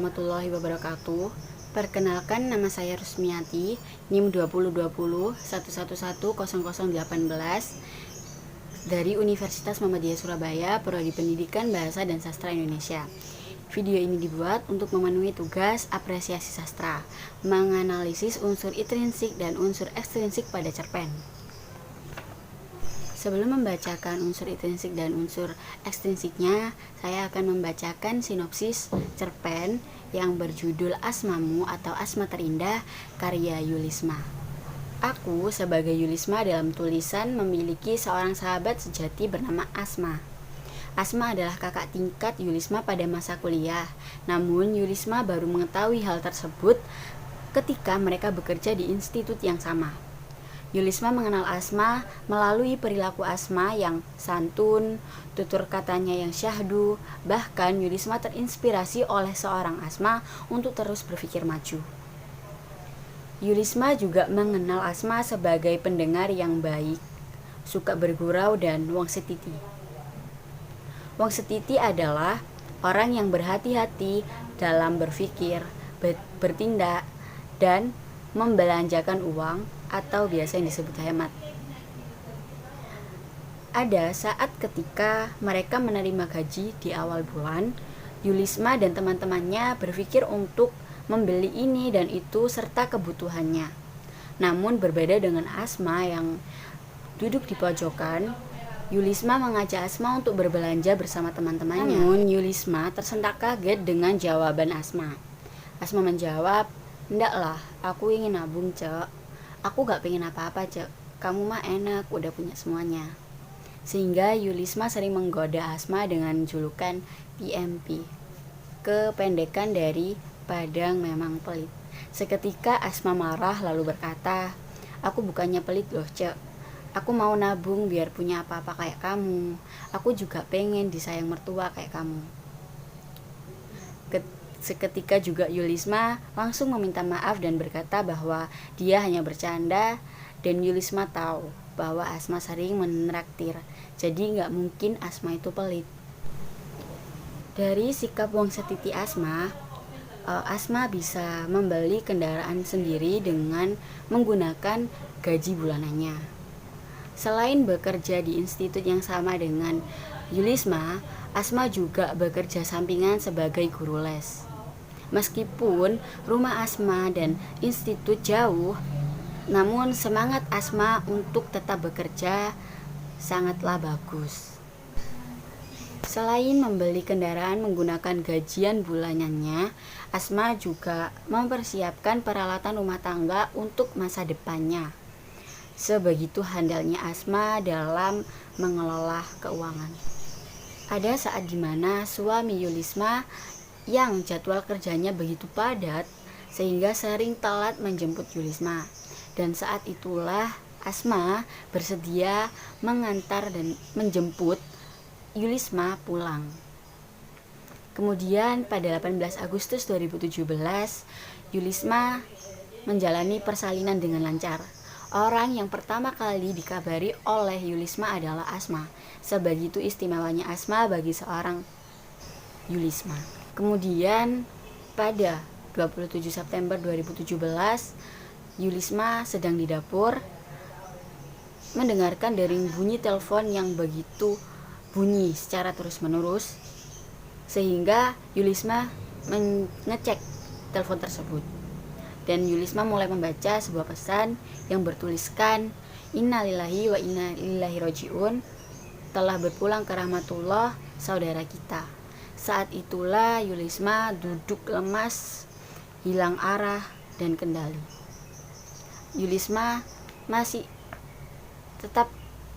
warahmatullahi wabarakatuh. Perkenalkan, nama saya Rusmiati, NIM 2020 1110018 dari Universitas Muhammadiyah Surabaya, Prodi Pendidikan Bahasa dan Sastra Indonesia. Video ini dibuat untuk memenuhi tugas apresiasi sastra, menganalisis unsur intrinsik dan unsur ekstrinsik pada cerpen. Sebelum membacakan unsur intrinsik dan unsur ekstrinsiknya, saya akan membacakan sinopsis cerpen yang berjudul Asmamu atau Asma Terindah karya Yulisma. Aku sebagai Yulisma dalam tulisan memiliki seorang sahabat sejati bernama Asma. Asma adalah kakak tingkat Yulisma pada masa kuliah. Namun Yulisma baru mengetahui hal tersebut ketika mereka bekerja di institut yang sama. Yulisma mengenal Asma melalui perilaku Asma yang santun, tutur katanya yang syahdu. Bahkan Yulisma terinspirasi oleh seorang Asma untuk terus berpikir maju. Yulisma juga mengenal Asma sebagai pendengar yang baik, suka bergurau dan wong setiti. Wong setiti adalah orang yang berhati-hati dalam berpikir, bertindak, dan membelanjakan uang atau biasa yang disebut hemat. Ada saat ketika mereka menerima gaji di awal bulan, Yulisma dan teman-temannya berpikir untuk membeli ini dan itu serta kebutuhannya. Namun berbeda dengan Asma yang duduk di pojokan, Yulisma mengajak Asma untuk berbelanja bersama teman-temannya. Namun Yulisma tersentak kaget dengan jawaban Asma. Asma menjawab, "Ndaklah, aku ingin nabung, Cek. Aku gak pengen apa-apa, Cek. Kamu mah enak, udah punya semuanya." Sehingga Yulisma sering menggoda Asma dengan julukan PMP, kependekan dari Padang Memang Pelit. Seketika Asma marah lalu berkata, "Aku bukannya pelit loh, Cek. Aku mau nabung biar punya apa-apa kayak kamu. Aku juga pengen disayang mertua kayak kamu." Seketika juga Yulisma langsung meminta maaf dan berkata bahwa dia hanya bercanda, dan Yulisma tahu bahwa Asma sering menraktir, jadi gak mungkin Asma itu pelit. Dari sikap wong setiti Asma bisa membeli kendaraan sendiri dengan menggunakan gaji bulanannya. Selain bekerja di institut yang sama dengan Yulisma, Asma juga bekerja sampingan sebagai guru les. Meskipun rumah Asma dan institut jauh, namun semangat Asma untuk tetap bekerja sangatlah bagus. Selain membeli kendaraan menggunakan gajian bulanannya, Asma juga mempersiapkan peralatan rumah tangga untuk masa depannya. Sebegitu handalnya Asma dalam mengelola keuangan. Ada saat dimana suami Yulisma yang jadwal kerjanya begitu padat sehingga sering telat menjemput Yulisma. Dan saat itulah Asma bersedia mengantar dan menjemput Yulisma pulang. Kemudian pada 18 Agustus 2017, Yulisma menjalani persalinan dengan lancar. Orang yang pertama kali dikabari oleh Yulisma adalah Asma. Sebegitu istimewanya Asma bagi seorang Yulisma. Kemudian pada 27 September 2017, Yulisma sedang di dapur mendengarkan dering bunyi telepon yang begitu bunyi secara terus-menerus, sehingga Yulisma mengecek telepon tersebut. Dan Yulisma mulai membaca sebuah pesan yang bertuliskan, "Innalillahi wa inna ilaihi rajiun, telah berpulang ke rahmatullah saudara kita." Saat itulah Yulisma duduk lemas, hilang arah dan kendali. Yulisma masih tetap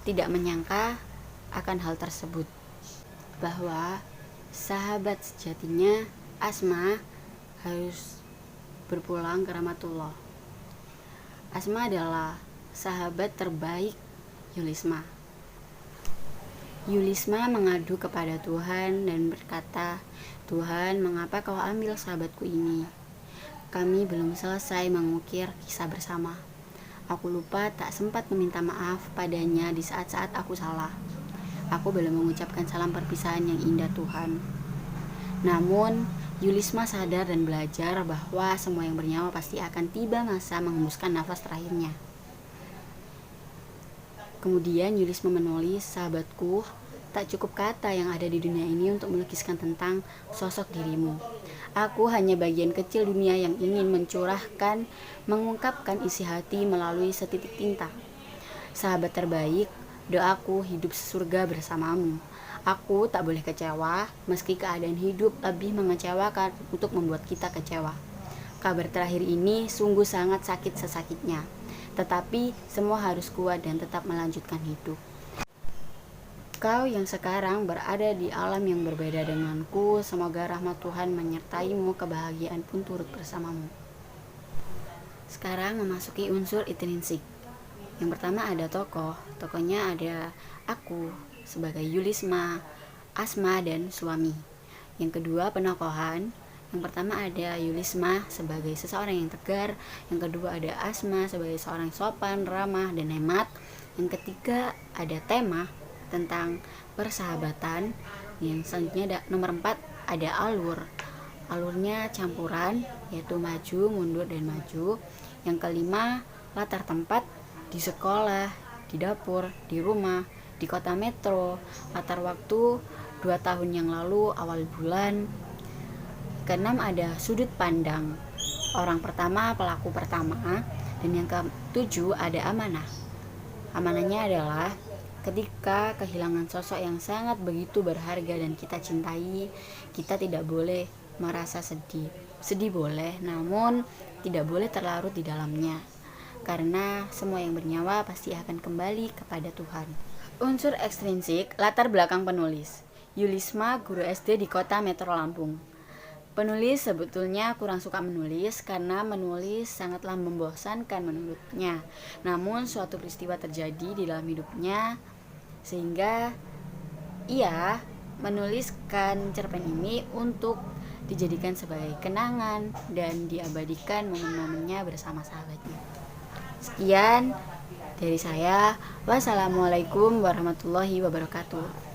tidak menyangka akan hal tersebut, bahwa sahabat sejatinya Asma harus berpulang ke rahmatullah. Asma adalah sahabat terbaik Yulisma. Yulisma mengadu kepada Tuhan dan berkata, "Tuhan, mengapa kau ambil sahabatku ini? Kami belum selesai mengukir kisah bersama. Aku lupa tak sempat meminta maaf padanya di saat-saat aku salah. Aku belum mengucapkan salam perpisahan yang indah, Tuhan. Namun Yulisma sadar dan belajar bahwa semua yang bernyawa pasti akan tiba masa menghembuskan nafas terakhirnya. Kemudian Yulisma menulis, "Sahabatku, tak cukup kata yang ada di dunia ini untuk melukiskan tentang sosok dirimu. Aku hanya bagian kecil dunia yang ingin mengungkapkan isi hati melalui setitik tinta. Sahabat terbaik, doaku hidup sesurga bersamamu. Aku tak boleh kecewa, meski keadaan hidup lebih mengecewakan untuk membuat kita kecewa. Kabar terakhir ini sungguh sangat sakit sesakitnya, tetapi semua harus kuat dan tetap melanjutkan hidup. Kau yang sekarang berada di alam yang berbeda denganku, semoga rahmat Tuhan menyertaimu, kebahagiaan pun turut bersamamu." Sekarang memasuki unsur intrinsik. Yang pertama ada tokoh. Tokohnya ada aku sebagai Yulisma, Asma, dan suami. Yang kedua penokohan. Yang pertama ada Yulisma sebagai seseorang yang tegar. Yang kedua ada Asma sebagai seorang sopan, ramah, dan hemat. Yang ketiga ada tema tentang persahabatan. Yang selanjutnya ada nomor 4 ada alur. Alurnya campuran, yaitu maju, mundur, dan maju. Yang kelima latar tempat, di sekolah, di dapur, di rumah, di kota metro. Latar waktu 2 tahun yang lalu awal bulan. Keenam ada sudut pandang, orang pertama, pelaku pertama. Dan yang ketujuh ada amanah. Amanahnya adalah ketika kehilangan sosok yang sangat begitu berharga dan kita cintai, kita tidak boleh merasa sedih. Sedih boleh, namun tidak boleh terlarut di dalamnya, karena semua yang bernyawa pasti akan kembali kepada Tuhan. Unsur ekstrinsik, latar belakang penulis. Yulisma, guru SD di kota Metro Lampung. Penulis sebetulnya kurang suka menulis karena menulis sangatlah membosankan menurutnya. Namun suatu peristiwa terjadi di dalam hidupnya sehingga ia menuliskan cerpen ini untuk dijadikan sebagai kenangan dan diabadikan momen-momennya bersama sahabatnya. Sekian dari saya. Wassalamualaikum warahmatullahi wabarakatuh.